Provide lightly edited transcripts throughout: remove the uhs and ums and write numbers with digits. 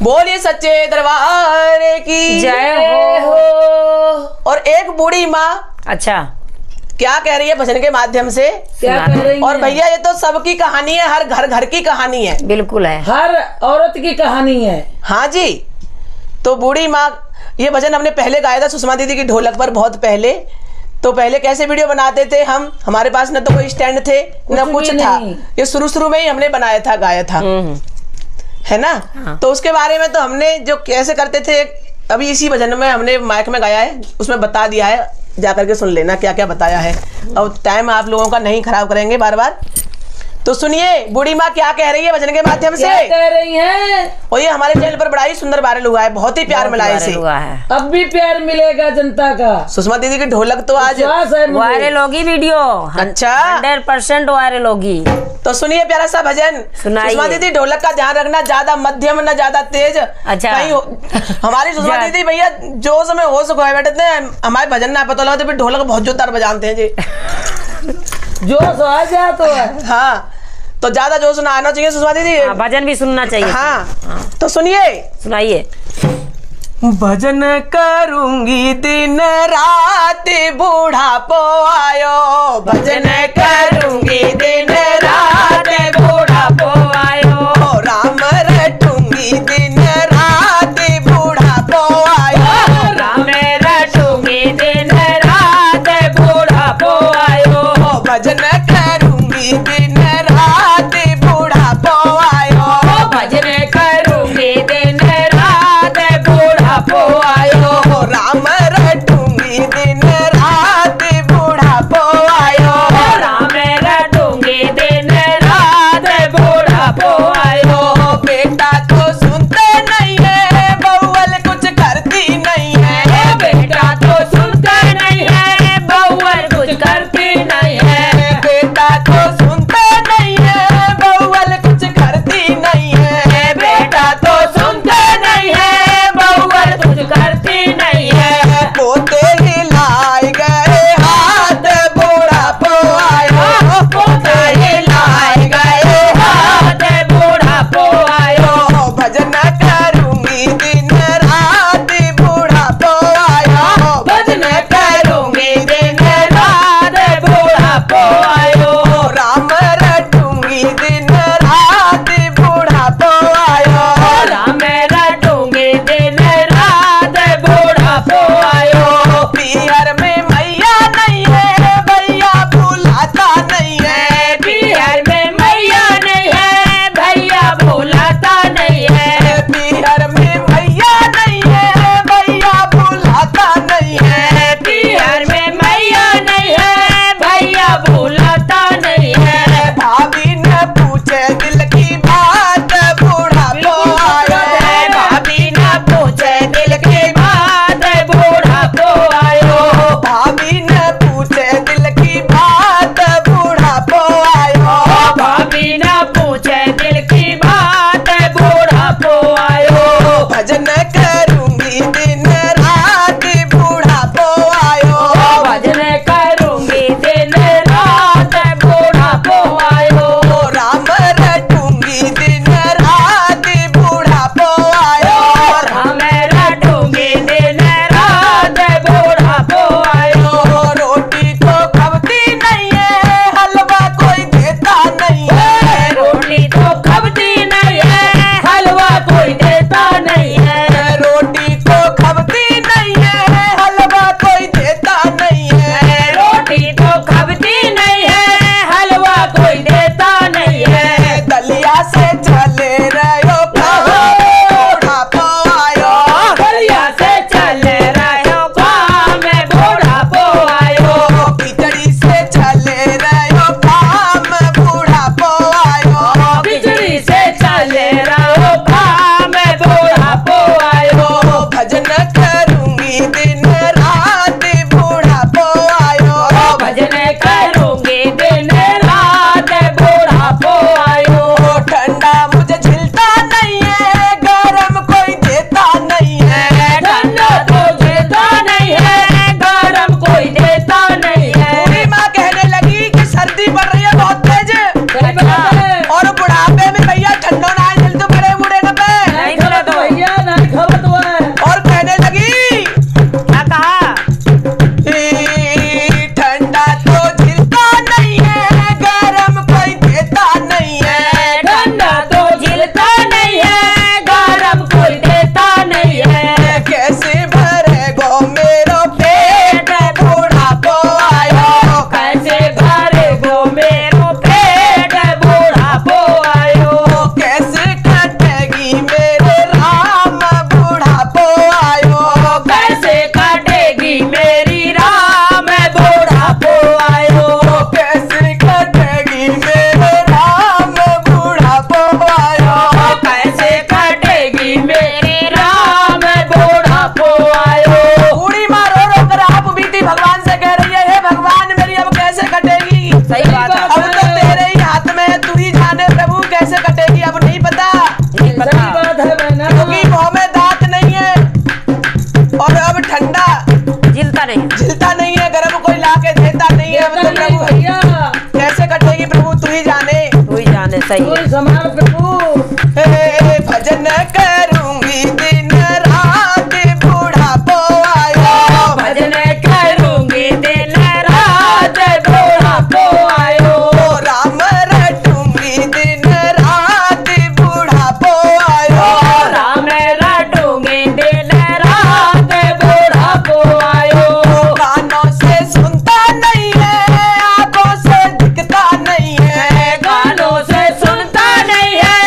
बोलिए सच्चे दरबार की जय हो। और एक बूढ़ी माँ अच्छा क्या कह रही है भजन के माध्यम से? क्या कह रही और है? भैया ये तो सबकी कहानी है, हर घर घर की कहानी है। बिल्कुल है, हर औरत की कहानी है। हाँ जी। तो बूढ़ी माँ, ये भजन हमने पहले गाया था सुषमा दीदी की ढोलक पर, बहुत पहले। तो पहले कैसे वीडियो बनाते थे हम, हमारे पास न तो कोई स्टैंड थे न कुछ था, ये शुरू में ही हमने बनाया था, गाया था, है ना। हाँ। तो उसके बारे में तो हमने जो कैसे करते थे, अभी इसी भजन में हमने माइक में गाया है, उसमें बता दिया है, जाकर के सुन लेना क्या क्या बताया है। अब टाइम आप लोगों का नहीं खराब करेंगे बार बार। तो सुनिए बूढ़ी माँ क्या कह रही है भजन के माध्यम से। क्या कह रही हैं? और ये हमारे चैनल पर बड़ा ही सुंदर वायरल हुआ है, बहुत ही प्यार मिला है इसे। अब भी प्यार मिलेगा जनता का। सुषमा दीदी की ढोलक तो आज विश्वास है मुझे। वायरल होगी वीडियो। अच्छा 100% वायरल होगी। तो सुनिए प्यारा सा भजन। सुनाइए। सुषमा दीदी ढोलक का ध्यान रखना, ज्यादा मध्यम न ज्यादा तेज। अच्छा। हमारी सुषमा दीदी भैया जो समय हो सको बैठते हैं, हमारे भजन ना पता लगा तो ढोलक बहुत जोरदार बजाते हैं जी। जोश आ जा तो है। हाँ तो ज्यादा जोश ना आना चाहिए सुषमा दीदी। भजन भी सुनना चाहिए। हाँ तो सुनिए, सुनाइए। भजन करूंगी दिन रात बूढ़ापो आयो, भजन करूंगी दिन रात बूढ़ापो आयो, राम रटूंगी दिन रात बूढ़ापो आयो, राम रटूंगी दिन रात बूढ़ापो आयो, भजन करूंगी दिन रात बूढ़ापो आयो, भजन करूंगी दिन रात बूढ़ापो आयो, राम रटूंगी दिन रात बूढ़ापो आयो, राम रटूंगी दिन रात बूढ़ापो आयो। बेटा तो सुनते नहीं है, बहुअल कुछ करती नहीं है, बेटा तो सुनते नहीं है, बहुअल कुछ करती नहीं है, बेटा तो सुनते नहीं है, बहुअल कुछ करती नहीं है, बेटा तो सुनते नहीं है, बहुअल कुछ भगवान है, सही तू है। ही संभाल प्रभु। हे भजन करूंगी दिन रात बुढ़ापो आयो। भजन करूंगी दिन रात बुढ़ापो आयो। राम रटूंगी दिन रात बुढ़ापो आयो। राम रटूंगी दिन रात बुढ़ापो आयो। कानों से सुनता नहीं है, आंखों से दिखता नहीं है। कानों से सुनता नहीं है,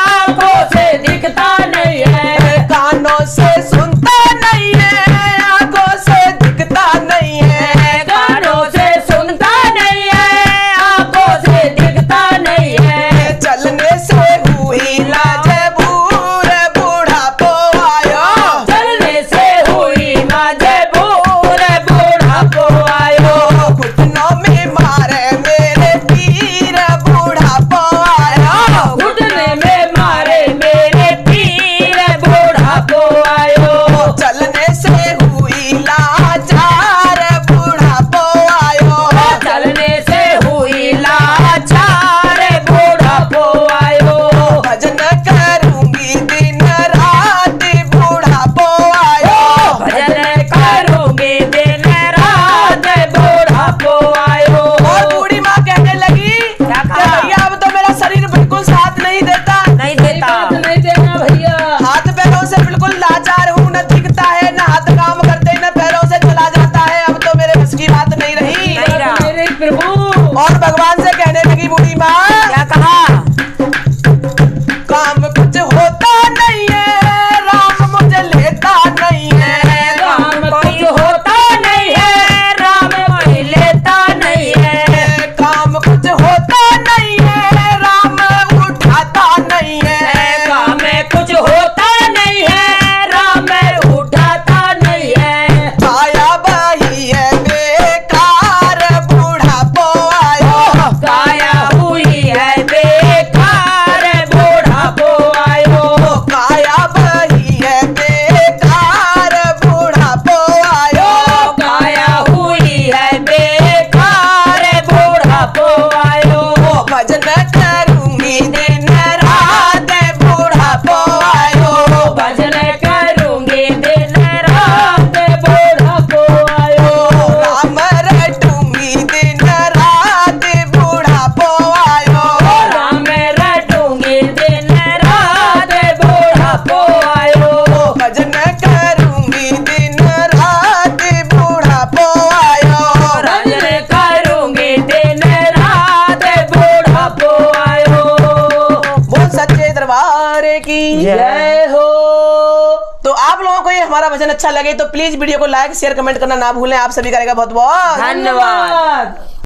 आंखों से दिखता नहीं है। कानों से सुनता नहीं है, आंखों से दिखता नहीं है। कानों से सुनता नहीं है, आंखों से दिखता नहीं है। चलने से हुई लाजबूर बुढ़ापो आयो। चलने से हुई मजबूर बुढ़ापो आयो। घुटनों में मारे मेरे पीर बुढ़ापो आयो। घुटने में मारे मेरे पीर बुढ़ापो आयो। चलने से हुई लाचार बुढ़ापो आयो। चलने से हुई लाचार बुढ़ापो आयो। भजन करूंगी दिन रात बुढ़ापो आयो। भजन करूंगी दिन रात बुढ़ापो आयो। और बूढ़ी माँ कहने लगी क्या कि कहा? भैया अब तो मेरा शरीर बिल्कुल साथ नहीं देता। नहीं कोई देता। बात नहीं देना भैया। हाथ पैरों से बिल्कुल लाचार हूँ, न दिखता है न हाथ काम करते न पैरों से चला जाता है। अब तो मेरे बस की बात नहीं रही। नहीं रहा। मेरे प्रभु। और भगवान से कहने लगी बूढ़ी माँ, क्या कहा? काम कुछ होता नहीं है, राम मुझे लेता नहीं है। काम कोई होता नहीं है, राम कोई लेता नहीं है। काम कुछ होता नहीं है, राम उठाता नहीं है। काम में कुछ होता नहीं है, राम उठाता नहीं है। काया बही है बेकार बुढ़ापो आयो। काया हुई है बेकार बुढ़ापो आयो। काया बही है बेकार बुढ़ापो आयो। काया हुई है बेकार बुढ़ापो आयो। भजन करूंगी दिन रात बुढ़ापो आयो। भजन करूंगी दिन रात बुढ़ापो आयो। राम रटूंगी दिन रात बुढ़ापो आयो। राम रटूंगी दिन रात बुढ़ापो आयो। भजन करूंगी दिन रात बुढ़ापो आयो। भजन करूंगी दिन रात बुढ़ापो आयो। बोल सच्चे दरबार की जय हो। तो आप लोगों को ये हमारा भजन अच्छा लगे तो प्लीज वीडियो को लाइक शेयर कमेंट करना ना भूलें। आप सभी का रहेगा बहुत बहुत धन्यवाद। धन्यवाद।